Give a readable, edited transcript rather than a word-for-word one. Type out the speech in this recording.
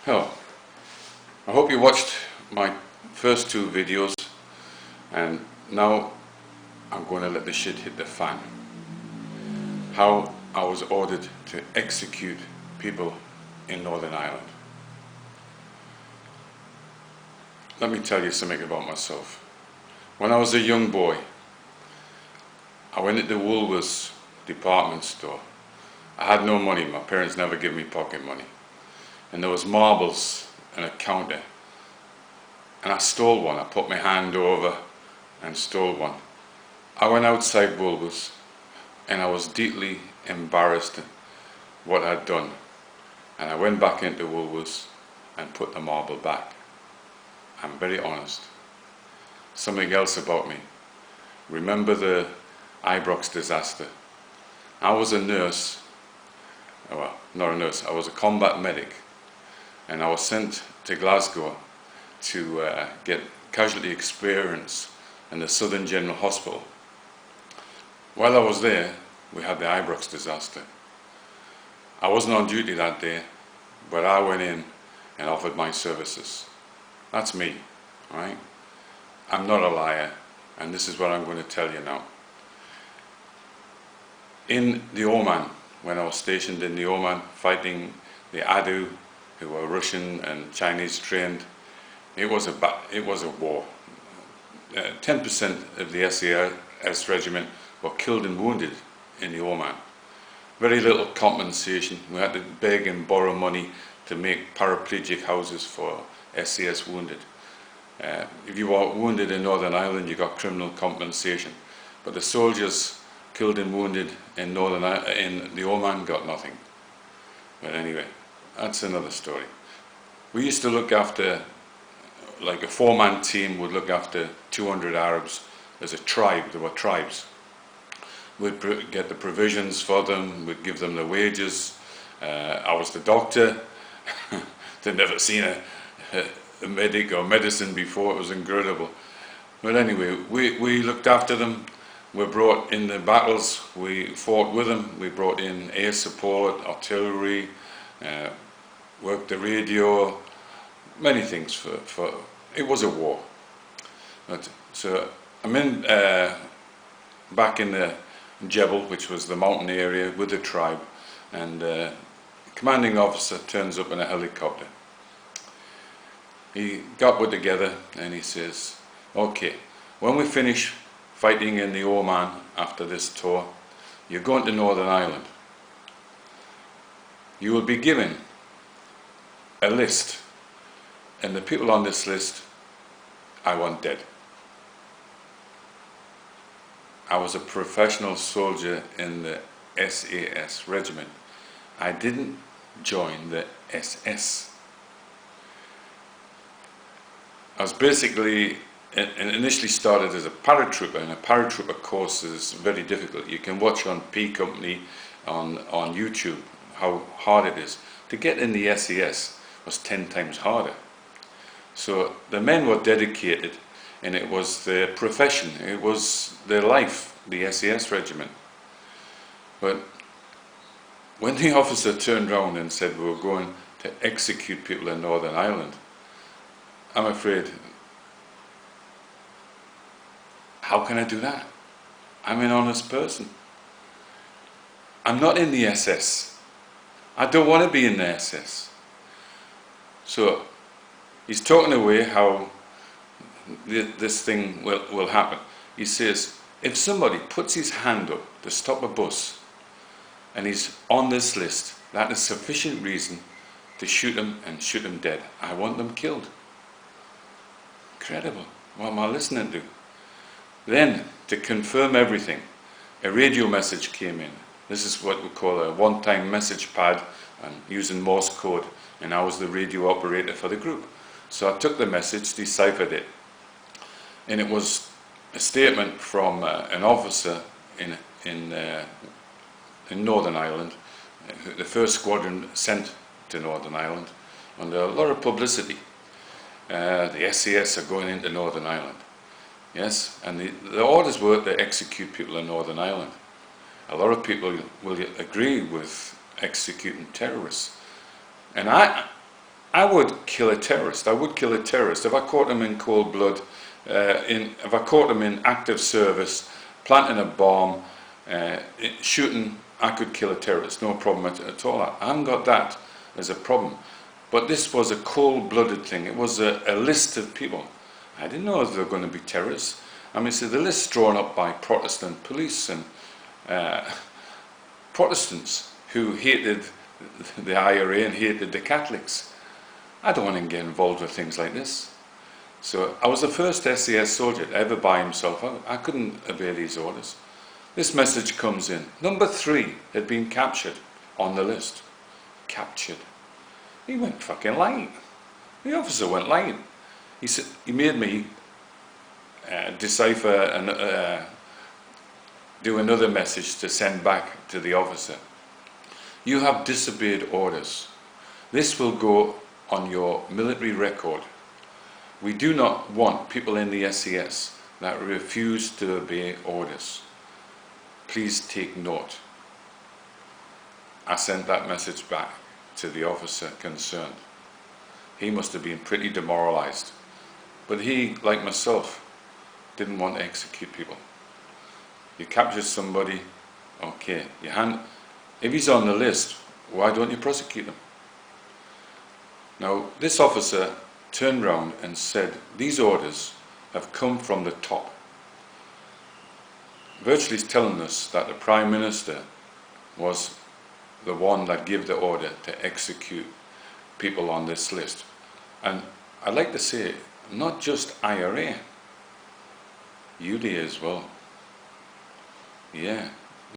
Hello, I hope you watched my first two videos, and now I'm going to let the shit hit the fan. How I was ordered to execute people in Northern Ireland. Let me tell you something about myself. When I was a young boy, I went into Woolworths department store. I had no money, my parents never gave me pocket money. And there was marbles and a counter. And I stole one. I put my hand over and stole one. I went outside Woolworths and I was deeply embarrassed at what I'd done. And I went back into Woolworths and put the marble back. I'm very honest. Something else about me. Remember the Ibrox disaster? I was a nurse. Well, not a nurse. I was a combat medic. And I was sent to Glasgow to get casualty experience in the Southern General Hospital. While I was there, we had the Ibrox disaster. I wasn't on duty that day, but I went in and offered my services. That's me, right? I'm not a liar, and this is what I'm going to tell you now. In the Oman, when I was stationed in the Oman, fighting the Adu, who were Russian and Chinese trained, it was a war. 10% of the SAS regiment were killed and wounded in the Oman. Very little compensation. We had to beg and borrow money to make paraplegic houses for SAS wounded. If you were wounded in Northern Ireland, you got criminal compensation. But the soldiers killed and wounded in the Oman got nothing. But anyway, that's another story. We used to look after, like a four-man team would look after 200 Arabs as a tribe. There were tribes. We'd get the provisions for them, we'd give them the wages. I was the doctor. They'd never seen a medic or medicine before. It was incredible. But anyway, we looked after them. We brought in the battles, we fought with them. We brought in air support, artillery, worked the radio, many things for it was a war. But, so I'm in back in the Jebel, which was the mountain area with the tribe, and the commanding officer turns up in a helicopter. He got put together and he says, okay, when we finish fighting in the Oman after this tour, you're going to Northern Ireland. You will be given a list, and the people on this list I want dead. I was a professional soldier in the SAS regiment. I didn't join the SS. I was basically, initially started as a paratrooper, and a paratrooper course is very difficult. You can watch on P Company on YouTube how hard it is. To get in the SAS was 10 times harder. So the men were dedicated, and it was their profession, it was their life, the SAS regiment. But when the officer turned around and said we were going to execute people in Northern Ireland, I'm afraid, how can I do that? I'm an honest person. I'm not in the SS. I don't want to be in the SS. So he's talking away how this thing will happen. He says, if somebody puts his hand up to stop a bus and he's on this list, that is sufficient reason to shoot him and shoot him dead. I want them killed. Incredible. What am I listening to? Then, to confirm everything, a radio message came in. This is what we call a one-time message pad, and using Morse code, and I was the radio operator for the group. So I took the message, deciphered it, and it was a statement from an officer in Northern Ireland, the first squadron sent to Northern Ireland, under a lot of publicity. The SAS are going into Northern Ireland. Yes, and the orders were to execute people in Northern Ireland. A lot of people will agree with executing terrorists. And I would kill a terrorist. I would kill a terrorist if I caught him in cold blood. If I caught him in active service, planting a bomb, shooting, I could kill a terrorist. No problem at all. I haven't got that as a problem. But this was a cold-blooded thing. It was a list of people. I didn't know if they were going to be terrorists. I mean, so the list drawn up by Protestant police and Protestants who hated the IRA and hated the Catholics. I don't want to get involved with things like this. So I was the first SAS soldier to ever buy himself out. I couldn't obey these orders. This message comes in. Number 3 had been captured on the list. Captured. He went fucking lying. The officer went lying. He said, he made me decipher and do another message to send back to the officer. You have disobeyed orders. This will go on your military record. We do not want people in the SAS that refuse to obey orders. Please take note. I sent that message back to the officer concerned. He must have been pretty demoralized. But he, like myself, didn't want to execute people. You capture somebody, okay, if he's on the list, why don't you prosecute him? Now, this officer turned round and said, these orders have come from the top. Virtually telling us that the Prime Minister was the one that gave the order to execute people on this list. And I'd like to say, not just IRA, UDA as well. Yeah.